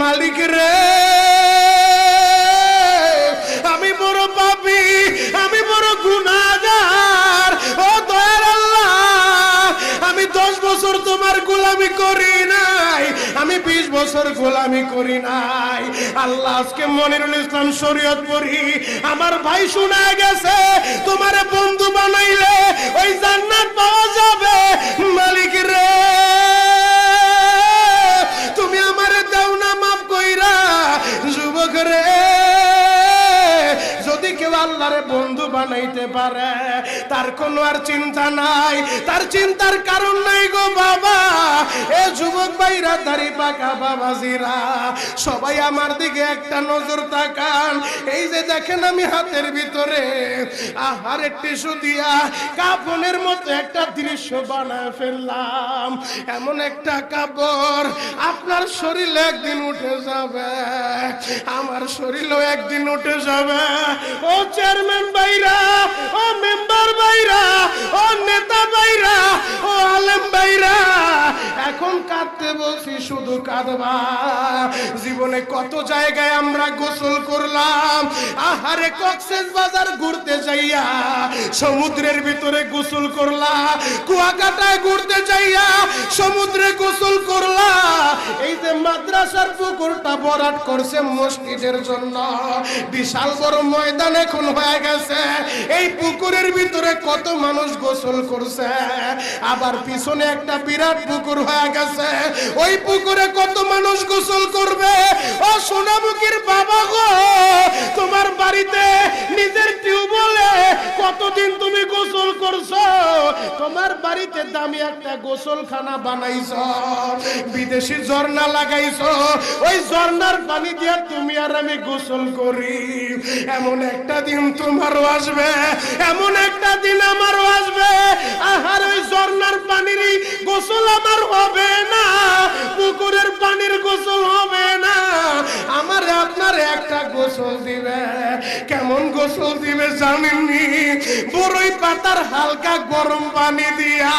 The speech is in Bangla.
মালিক রে আমি বড় পাপী, আমি বড় গুনাহগার। ও দয়ার আল্লাহ, আমি 10 বছর তোমার গোলামি করি নাই, আমি 20 বছর গোলামি করি নাই। আল্লাহ আজকে মনিরুল ইসলাম শরীয়তপুরি আমার ভাই শোনা গেছে তোমারে বন্ধু বানাইলে ওই জান্নাত পাওয়া যাবে। মালিক রে তুমি আমারে দাও না মাফ কইরা। যুবক রে যদি কেউ আল্লাহরে বন্ধু বানাইতে পারে তার কোনো আর চিন্তা নাই, তার চিন্তার কারণ নাই গো বাবা। এ যুবক ভাইরা, দাড়ি পাকা বাবাজিরা, সবাই আমার দিকে একটা নজর তাকান। এই যে দেখেন আমি হাতের ভিতরে আহারে টিস্যু দিয়া কাফনের মতো একটা দৃশ্য বানায় ফেললাম। এমন একটা কাপড় আপনার শরীরে একদিন উঠে যাবে, আমার শরীরও একদিন উঠে যাবে। ও চেয়ারম্যান ভাইরা, ও মেম্বার ভাইরা, ও নেতা ভাইরা, ও আলেম ভাইরা, এখন কাঁদতে বলছি শুধু কাঁদবা। জীবনে কত জায়গায় আমরা গোসল করলাম। আহারে কক্সবাজার ঘুরতে যাইয়া সমুদ্রের ভিতরে গোসল করলা, কুয়াকাটায় ঘুরতে যাইয়া সমুদ্রে গোসল করলা। এই যে মাদ্রাসার পুকুরটা ভরাট করছে মসজিদের জন্য, বিশাল বড় ময়দান এখন হয়ে গেছে। এই পুকুরের ভিতরে কত মানুষ গোসল করছে, আবার পিছনে একটা বিরাট পুকুর হয়ে গেছে, ওই পুকুরে কত মানুষ গোসল করবে। ও সোনামুখীর বাবা গো, তোমার বাড়িতে নিজের টিউবওয়েলে কতদিন তুমি গোসল করছো? তোমার বাড়িতে দামি একটা গোসলখানা বানাইছো, বিদেশি ঝর্ণা লাগাইছো, ওই ঝর্ণার পানি দিয়ে তুমি আর আমি গোসল করি। এমন একটা দিন তোমারও আসবে, এমন একটা দিন আমারও আসবে। আহার ওই ঝর্ণার পানির গোসল আমার হবে না, পুকুরের পানির গোসল হবে না, আমার আপনার একটা গোসল দিবে। কেমন গোসল দিবে জানেননি? বড়ই পাতার হালকা গরম পানি দিয়া